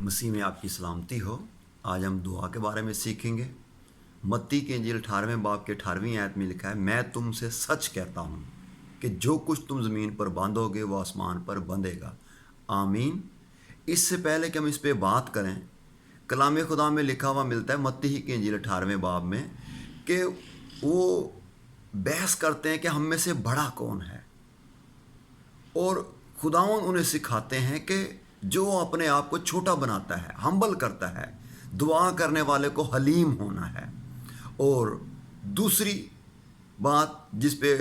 मसीह में आपकी सलामती हो। आज हम दुआ के बारे में सीखेंगे। मत्ती की इंजील 18वें बाब के 18वीं आयत में लिखा है, मैं तुमसे सच कहता हूँ कि जो कुछ तुम ज़मीन पर बांधोगे वो आसमान पर बंधेगा। आमीन। इससे पहले कि हम इस पे बात करें, कलाम खुदा में लिखा हुआ मिलता है मत्ती ही की इंजील 18वें बाब में कि वो बहस करते हैं कि हम में से बड़ा कौन है, और खुदावंद उन्हें सिखाते हैं कि जो अपने आप को छोटा बनाता है, हम्बल करता है, दुआ करने वाले को हलीम होना है। और दूसरी बात जिस पे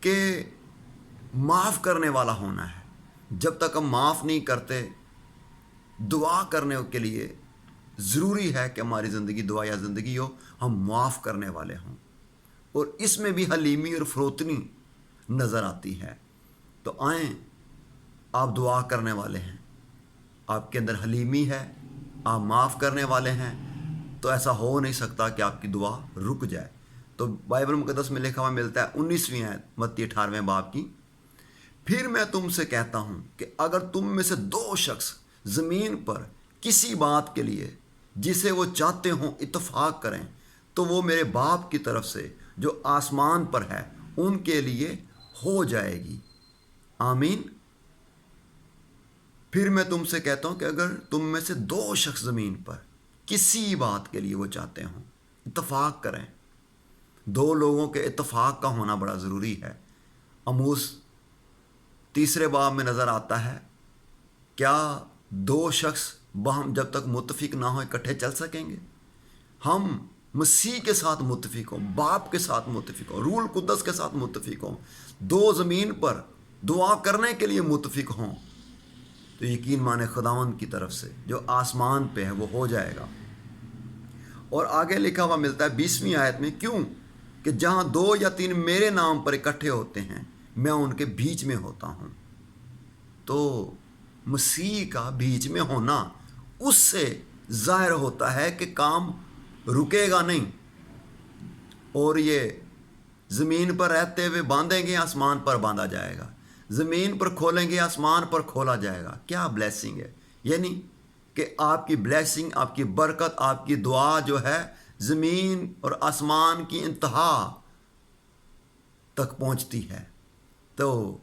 कि माफ़ करने वाला होना है। जब तक हम माफ़ नहीं करते, दुआ करने के लिए ज़रूरी है कि हमारी ज़िंदगी दुआ या ज़िंदगी हो, हम माफ़ करने वाले हों। और इसमें भी हलीमी और फरोतनी नज़र आती है। तो आएँ, आप दुआ करने वाले हैं, आपके अंदर हलीमी है, आप माफ़ करने वाले हैं, तो ऐसा हो नहीं सकता कि आपकी दुआ रुक जाए। तो बाइबल मुक़द्दस में लिखा हुआ मिलता है 19वीं आयत मत्ती 18वें बाब की, फिर मैं तुमसे कहता हूँ कि अगर तुम में से दो शख्स ज़मीन पर किसी बात के लिए जिसे वो चाहते हों इत्तफाक करें, तो वो मेरे बाप की तरफ से जो आसमान पर है उनके लिए हो जाएगी। आमीन। फिर मैं तुमसे कहता हूँ कि अगर तुम में से दो शख्स ज़मीन पर किसी बात के लिए वो चाहते हों इत्तफाक करें। दो लोगों के इत्तफाक का होना बड़ा ज़रूरी है। अमूस 3 बाब में नज़र आता है, क्या दो शख्स बाहम जब तक मुत्तफिक ना हो इकट्ठे चल सकेंगे? हम मसीह के साथ मुत्तफिक हों, बाप के साथ मुत्तफिक हों, रूल कुद्दस के साथ मुत्तफिक हों, दो ज़मीन पर दुआ करने के लिए मुत्तफिक हों, तो यकीन माने खुदावंद की तरफ से जो आसमान पे है वो हो जाएगा। और आगे लिखा हुआ मिलता है 20वीं आयत में, क्यों कि जहाँ 2 या 3 मेरे नाम पर इकट्ठे होते हैं मैं उनके बीच में होता हूँ। तो मसीह का बीच में होना उससे ज़ाहिर होता है कि काम रुकेगा नहीं, और ये ज़मीन पर रहते हुए बांधेंगे, आसमान पर बांधा जाएगा, ज़मीन पर खोलेंगे, आसमान पर खोला जाएगा। क्या ब्लेसिंग है! यानी कि आपकी ब्लेसिंग, आपकी बरकत, आपकी दुआ जो है ज़मीन और आसमान की इंतहा तक पहुंचती है। तो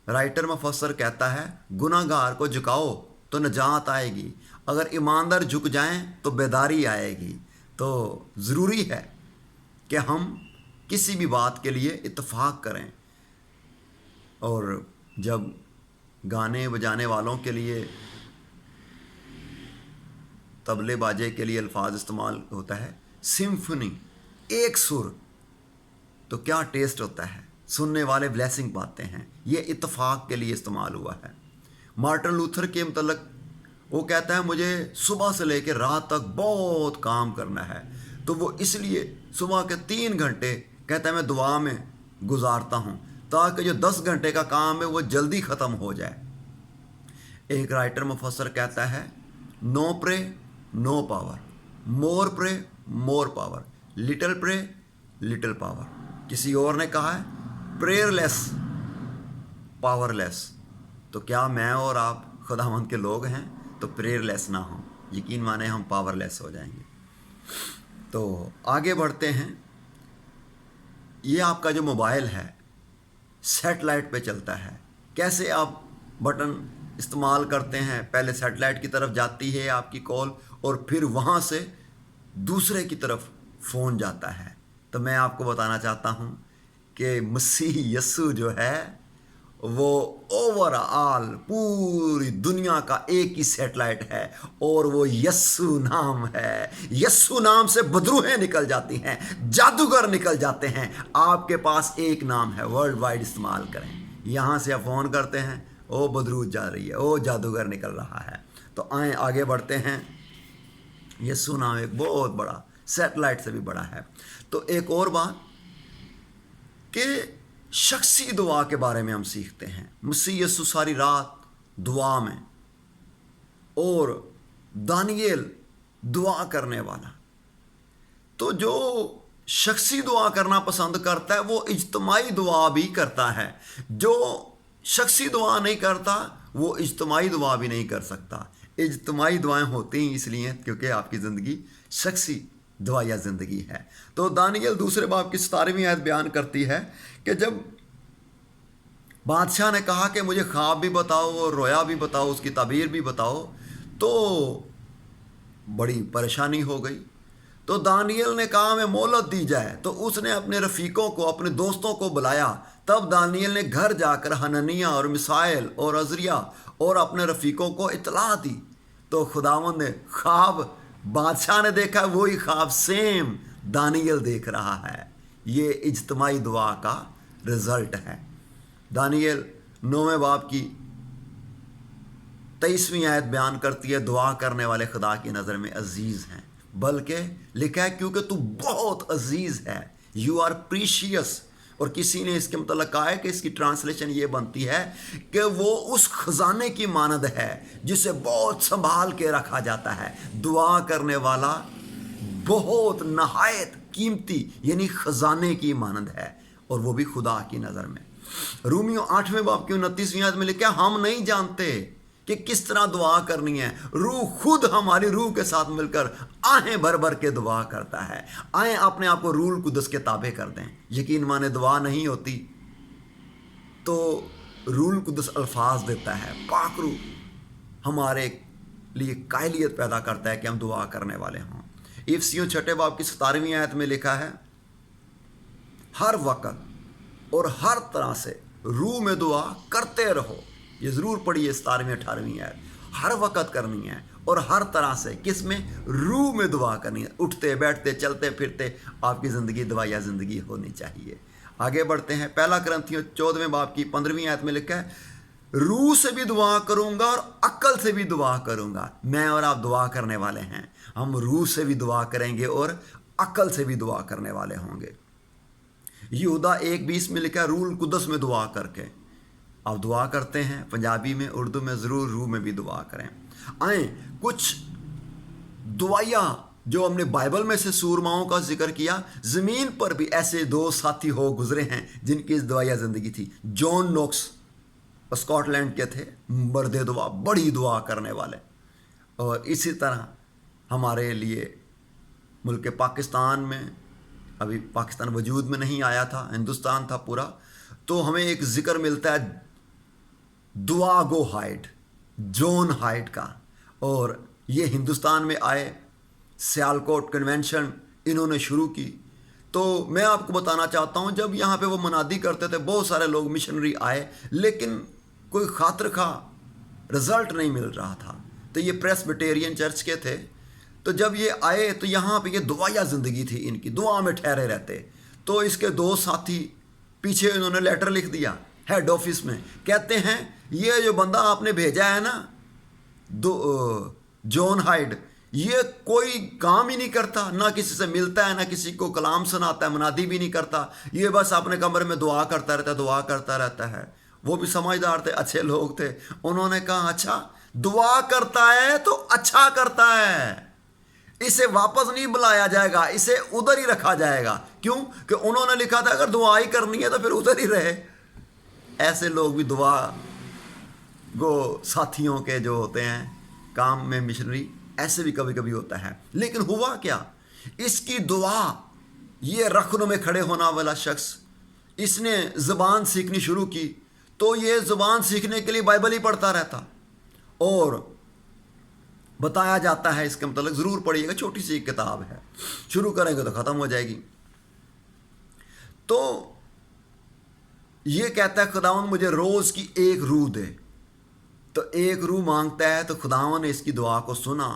राइटर मुफस्सर कहता है, गुनाहगार को झुकाओ तो नजात आएगी, अगर ईमानदार झुक जाएं तो बेदारी आएगी। तो ज़रूरी है कि हम किसी भी बात के लिए इत्तफाक करें। और जब गाने बजाने वालों के लिए, तबले बाजे के लिए अल्फाज इस्तेमाल होता है सिम्फनी, एक सुर, तो क्या टेस्ट होता है, सुनने वाले ब्लेसिंग पाते हैं। ये इत्तफाक के लिए इस्तेमाल हुआ है। मार्टिन लूथर के मतलब वो कहता है, मुझे सुबह से लेकर रात तक बहुत काम करना है, तो वो इसलिए सुबह के 3 घंटे कहता है मैं दुआ में गुजारता हूँ, ताकि जो 10 घंटे का काम है वो जल्दी ख़त्म हो जाए। एक राइटर मुफस्सर कहता है, no pray no power, more pray more power, little pray little power. किसी और ने कहा है प्रेयरलेस पावरलेस। तो क्या मैं और आप खुदावंद के लोग हैं तो प्रेयरलेस ना हो, यकीन माने हम पावरलेस हो जाएंगे। तो आगे बढ़ते हैं। ये आपका जो मोबाइल है सैटेलाइट पे चलता है। कैसे आप बटन इस्तेमाल करते हैं, पहले सैटेलाइट की तरफ जाती है आपकी कॉल, और फिर वहाँ से दूसरे की तरफ फ़ोन जाता है। तो मैं आपको बताना चाहता हूँ कि मसीह यस्सु जो है वो ओवरऑल पूरी दुनिया का एक ही सैटेलाइट है, और वो यस्सु नाम है। यस्सु नाम से बदरूहें निकल जाती हैं, जादूगर निकल जाते हैं। आपके पास एक नाम है, वर्ल्ड वाइड इस्तेमाल करें। यहाँ से आप फ़ोन करते हैं, ओ बदरूह जा रही है, ओ जादूगर निकल रहा है। तो आए आगे बढ़ते हैं। यस्सु नाम एक बहुत बड़ा, सैटेलाइट से भी बड़ा है। तो एक और बात कि शख्सी दुआ के बारे में हम सीखते हैं। मसीह यस्सु सारी रात दुआ में, और दानियेल दुआ करने वाला। तो जो शख्सी दुआ करना पसंद करता है वो इज्तमाई दुआ भी करता है। जो शख्सी दुआ नहीं करता वो इज्तमाई दुआ भी नहीं कर सकता। इज्तिमाई दुआएं होती हैं इसलिए क्योंकि आपकी ज़िंदगी शख्सी दुआ या ज़िंदगी है। तो दानियल दूसरे बाब की 17वीं आयत बयान करती है कि जब बादशाह ने कहा कि मुझे ख्वाब भी बताओ और रोया भी बताओ, उसकी ताबीर भी बताओ, तो बड़ी परेशानी हो गई। तो दानियल ने कहा हमें मोहलत दी जाए। तो उसने अपने रफ़ीकों को, अपने दोस्तों को बुलाया। तब दानियल ने घर जाकर हननिया और मिसाइल और अजरिया और अपने रफ़ीकों को इतला दी। तो खुदावंद ने ख्वाब बादशाह ने देखा, वही ख्वाब सेम दानियल देख रहा है। ये इज्तिमाई दुआ का रिज़ल्ट है। दानियल 9वें बाब की 23वीं आयत बयान करती है, दुआ करने वाले खुदा की नज़र में अजीज़ हैं। बल्कि लिखा है क्योंकि तू बहुत अजीज़ है, यू आर प्रीशियस। और किसी ने इसके मतलब कहा है कि इसकी ट्रांसलेशन ये बनती है कि वो उस खजाने की मानद है जिसे बहुत संभाल के रखा जाता है। दुआ करने वाला बहुत नहायत कीमती यानी खजाने की मानद है, और वो भी खुदा की नज़र में। रोमियो 8वें बाब की 29वीं आयत में लिखा, हम नहीं जानते कि किस तरह दुआ करनी है, रूह खुद हमारी रूह के साथ मिलकर आहें भर भर के दुआ करता है। आए अपने आप को रूह कुदस के ताबे कर दें। यकीन माने दुआ नहीं होती तो रूह कुदस अल्फाज देता है, पाक रूह हमारे लिए कायलियत पैदा करता है कि हम दुआ करने वाले हों। इफिसियों 6 बाब की 17वीं आयत में लिखा है, हर वक्त और हर तरह से रूह में दुआ करते रहो। ये ज़रूर पढ़िए 17वीं 18वीं आयत, हर वक्त करनी है और हर तरह से, किस में? रूह में दुआ करनी है। उठते बैठते चलते फिरते आपकी ज़िंदगी दुआ या ज़िंदगी होनी चाहिए। आगे बढ़ते हैं। 1 कुरिन्थियों 14वें बाब की 15वीं आयत में लिखा है, रूह से भी दुआ करूँगा और अक्ल से भी दुआ करूँगा। मैं और आप दुआ करने वाले हैं, हम रूह से भी दुआ करेंगे और अक्ल से भी दुआ करने वाले होंगे। यहूदा 1:20 में लिखा है, रूह कुदस में दुआ करके। आप दुआ करते हैं पंजाबी में, उर्दू में, ज़रूर रूह में भी दुआ करें। आए कुछ दुआया जो हमने बाइबल में से सूरमाओं का जिक्र किया, ज़मीन पर भी ऐसे 2 साथी हो गुजरे हैं जिनकी इस दुआया ज़िंदगी थी। जॉन नॉक्स स्कॉटलैंड के थे, मर्द दुआ, बड़ी दुआ करने वाले। और इसी तरह हमारे लिए मुल्क पाकिस्तान में, अभी पाकिस्तान वजूद में नहीं आया था, हिंदुस्तान था पूरा, तो हमें एक ज़िक्र मिलता है दुआ गो हाइट, जॉन हाइट का। और ये हिंदुस्तान में आए, सियालकोट कन्वेंशन इन्होंने शुरू की। तो मैं आपको बताना चाहता हूँ, जब यहाँ पे वो मनादी करते थे, बहुत सारे लोग मिशनरी आए, लेकिन कोई खातिर खा रिज़ल्ट नहीं मिल रहा था। तो ये प्रेस्बिटेरियन चर्च के थे। तो जब ये आए तो यहाँ पे ये दुआया ज़िंदगी थी इनकी, दुआ में ठहरे रहते। तो इसके 2 साथी पीछे इन्होंने लेटर लिख दिया हेड ऑफिस में, कहते हैं ये जो बंदा आपने भेजा है ना, जॉन हाइड, ये कोई काम ही नहीं करता, ना किसी से मिलता है, ना किसी को कलाम सुनाता है, मनादी भी नहीं करता, ये बस अपने कमरे में दुआ करता रहता है, दुआ करता रहता है। वो भी समझदार थे, अच्छे लोग थे। उन्होंने कहा अच्छा दुआ करता है तो अच्छा करता है, इसे वापस नहीं बुलाया जाएगा, इसे उधर ही रखा जाएगा। क्यों? कि उन्होंने लिखा था अगर दुआ ही करनी है तो फिर उधर ही रहे। ऐसे लोग भी दुआ गो साथियों के जो होते हैं काम में मिशनरी, ऐसे भी कभी कभी होता है। लेकिन हुआ क्या, इसकी दुआ, ये रखनों में खड़े होने वाला शख्स, इसने ज़बान सीखनी शुरू की। तो ये ज़बान सीखने के लिए बाइबल ही पढ़ता रहता, और बताया जाता है इसके मतलब, ज़रूर पढ़िएगा, छोटी सी एक किताब है, शुरू करेंगे तो ख़त्म हो जाएगी। तो ये कहता है खुदावन मुझे रोज़ की 1 रूह दे। तो 1 रूह मांगता है, तो खुदावन ने इसकी दुआ को सुना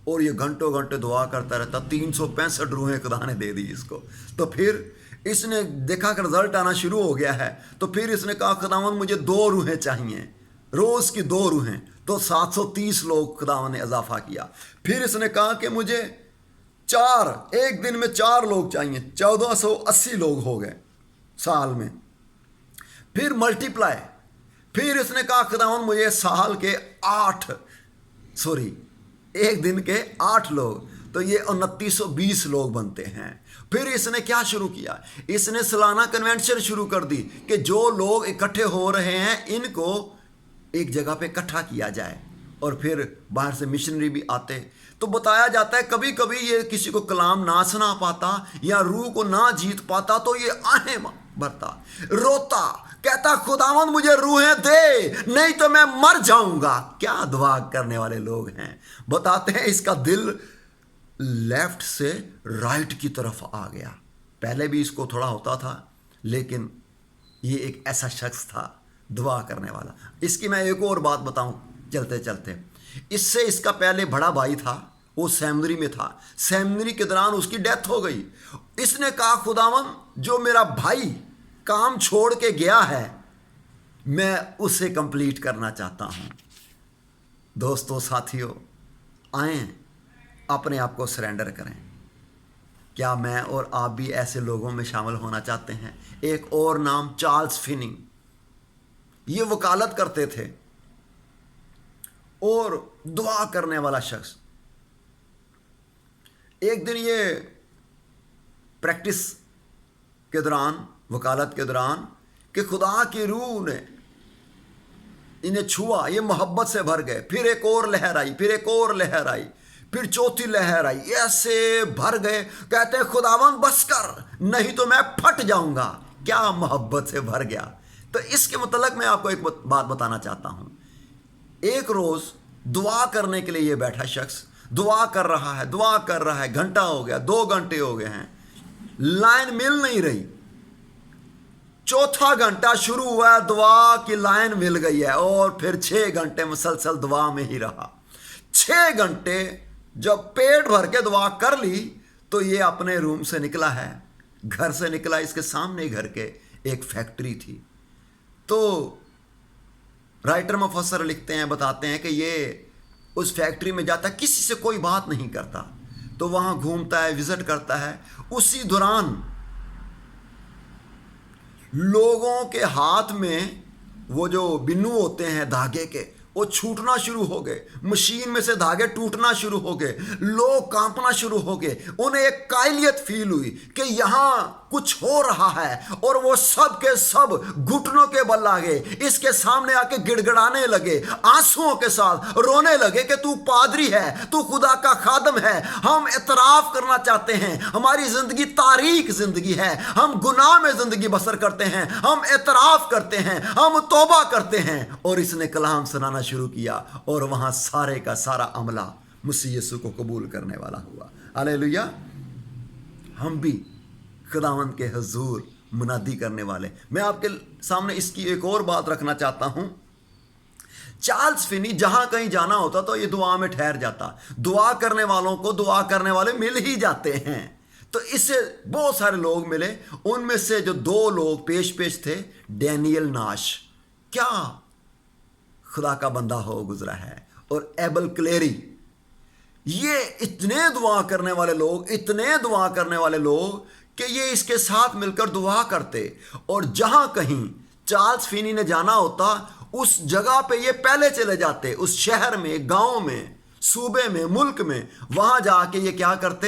और ये घंटों घंटे दुआ करता रहता। 365 रूहें खुदा ने दे दी इसको। तो फिर इसने देखा कि रिजल्ट आना शुरू हो गया है। तो फिर इसने कहा खुदावन मुझे 2 रूहें चाहिए, रोज़ की 2 रूहें। तो 730 लोग खुदावन ने इजाफा किया। फिर इसने कहा कि मुझे 4, एक दिन में 4 लोग चाहिए, 1480 लोग हो गए साल में। फिर मल्टीप्लाई, फिर इसने कहा खुदावन मुझे साल के एक दिन के 8 लोग, तो ये 2920 लोग बनते हैं। फिर इसने क्या शुरू किया, इसने सालाना कन्वेंशन शुरू कर दी कि जो लोग इकट्ठे हो रहे हैं इनको एक जगह पे इकट्ठा किया जाए और फिर बाहर से मिशनरी भी आते। तो बताया जाता है कभी कभी ये किसी को कलाम ना सुना पाता या रूह को ना जीत पाता तो ये आहें भरता, रोता, कहता खुदावंद मुझे रूहें दे नहीं तो मैं मर जाऊंगा। क्या दुआ करने वाले लोग हैं। बताते हैं इसका दिल लेफ्ट से राइट की तरफ आ गया। पहले भी इसको थोड़ा होता था, लेकिन ये एक ऐसा शख्स था दुआ करने वाला। इसकी मैं एक और बात बताऊं चलते चलते। इससे इसका पहले बड़ा भाई था, वो सेमिनरी में था। सेमिनरी के दौरान उसकी डेथ हो गई। इसने कहा खुदावंद जो मेरा भाई काम छोड़ के गया है मैं उसे कंप्लीट करना चाहता हूं। दोस्तों साथियों, आए अपने आप को सरेंडर करें। क्या मैं और आप भी ऐसे लोगों में शामिल होना चाहते हैं? एक और नाम चार्ल्स फिनी, ये वकालत करते थे और दुआ करने वाला शख्स। एक दिन ये प्रैक्टिस के दौरान, वकालत के दौरान, कि खुदा की रूह ने इन्हें छुआ, ये मोहब्बत से भर गए। फिर एक और लहर आई, फिर एक और लहर आई, फिर चौथी लहर आई, ऐसे भर गए। कहते खुदावंद बस कर नहीं तो मैं फट जाऊंगा। क्या मोहब्बत से भर गया। तो इसके मतलब मैं आपको एक बात बताना चाहता हूं। एक रोज दुआ करने के लिए ये बैठा शख्स दुआ कर रहा है, दुआ कर रहा है, घंटा हो गया, 2 घंटे हो गए हैं, लाइन मिल नहीं रही। चौथा घंटा शुरू हुआ, दुआ की लाइन मिल गई है, और फिर 6 घंटे मुसलसल दुआ में ही रहा। 6 घंटे जब पेट भर के दुआ कर ली तो ये अपने रूम से निकला है, घर से निकला। इसके सामने घर के एक फैक्ट्री थी। तो राइटर मुफस्सर लिखते हैं, बताते हैं कि ये उस फैक्ट्री में जाता, किसी से कोई बात नहीं करता, तो वहां घूमता है, विजिट करता है। उसी दौरान लोगों के हाथ में वो जो बिन्नू होते हैं धागे के, वो छूटना शुरू हो गए। मशीन में से धागे टूटना शुरू हो गए। लोग कांपना शुरू हो गए। उन्हें एक कायलियत फील हुई कि यहां कुछ हो रहा है, और वो सब के सब घुटनों के बल आ गए। इसके सामने आके गिड़गिड़ाने लगे, आंसुओं के साथ रोने लगे कि तू पादरी है, तू खुदा का खादम है। हम इतराफ करना चाहते हैं, हमारी जिंदगी तारीक जिंदगी है, हम गुनाह में जिंदगी बसर करते हैं, हम इतराफ करते हैं, हम तौबा करते हैं। और इसने कलाम सुनाना शुरू किया, और वहां सारे का सारा अमला मसीह यीशु को कबूल करने वाला हुआ। हालेलुया। हम भी खुदावंद के हुजूर मुनादी करने वाले। मैं आपके सामने इसकी एक और बात रखना चाहता हूं। चार्ल्स फिनी जहां कहीं जाना होता तो ये दुआ में ठहर जाता। दुआ करने वालों को दुआ करने वाले मिल ही जाते हैं। तो इससे बहुत सारे लोग मिले। उनमें से जो 2 लोग पेश थे, डैनियल नाश, क्या खुदा का बंदा हो गुजरा है, और एबल क्लेरी। ये इतने दुआ करने वाले लोग, इतने दुआ करने वाले लोग कि ये इसके साथ मिलकर दुआ करते। और जहां कहीं चार्ल्स फिनी ने जाना होता, उस जगह पे ये पहले चले जाते, उस शहर में, गांव में, सूबे में, मुल्क में। वहां जाके ये क्या करते,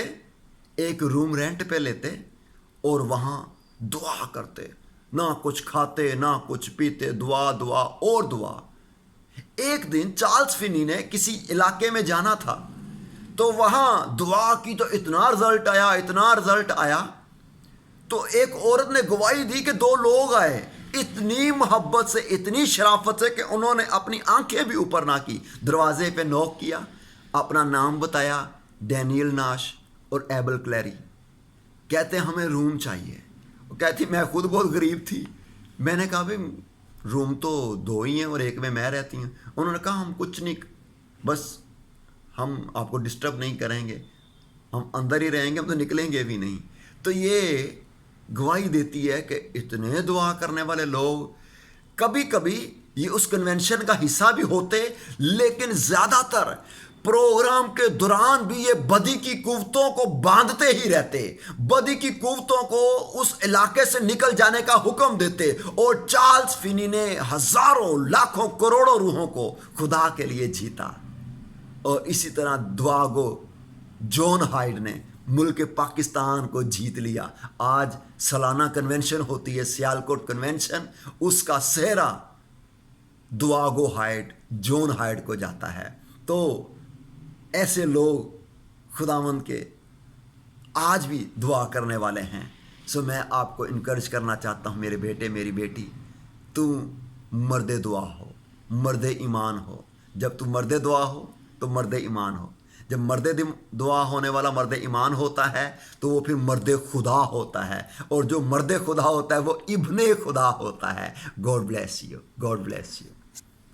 एक रूम रेंट पे लेते और वहां दुआ करते। ना कुछ खाते, ना कुछ पीते, दुआ दुआ और दुआ। एक दिन चार्ल्स फिनी ने किसी इलाके में जाना था, तो वहां दुआ की तो इतना रिजल्ट आया, इतना रिजल्ट आया। तो एक औरत ने गवाही दी कि 2 लोग आए, इतनी मोहब्बत से, इतनी शराफत से कि उन्होंने अपनी आंखें भी ऊपर ना की। दरवाजे पे नॉक किया, अपना नाम बताया, डैनियल नाश और एबल क्लेरी। कहते हमें रूम चाहिए। वो कहती मैं खुद बहुत गरीब थी। मैंने कहा भाई रूम तो 2 ही हैं और एक में मैं रहती हूँ। उन्होंने कहा हम कुछ नहीं, बस हम आपको डिस्टर्ब नहीं करेंगे, हम अंदर ही रहेंगे, हम तो निकलेंगे भी नहीं। तो ये गवाही देती है कि इतने दुआ करने वाले लोग, कभी कभी ये उस कन्वेंशन का हिस्सा भी होते, लेकिन ज़्यादातर प्रोग्राम के दौरान भी ये बदी की कुव्वतों को बांधते ही रहते, बदी की कुव्वतों को उस इलाके से निकल जाने का हुक्म देते। और चार्ल्स फिनी ने हजारों, लाखों, करोड़ों रूहों को खुदा के लिए जीता। और इसी तरह दुआगो जॉन हाइड ने मुल्क पाकिस्तान को जीत लिया। आज सालाना कन्वेंशन होती है, सियालकोट कन्वेंशन, उसका सेहरा दुआगो हाइड, जॉन हाइड को जाता है। تو ایسے لوگ خداوند کے آج بھی دعا کرنے والے ہیں. سو میں آپ کو انکریج کرنا چاہتا ہوں میرے بیٹے میری بیٹی, تو مرد دعا ہو, مرد ایمان ہو. جب تو مرد دعا ہو تو مرد ایمان ہو. جب مرد دعا ہونے والا مرد ایمان ہوتا ہے تو وہ پھر مرد خدا ہوتا ہے, اور جو مرد خدا ہوتا ہے وہ ابن خدا ہوتا ہے. God bless you, God bless you.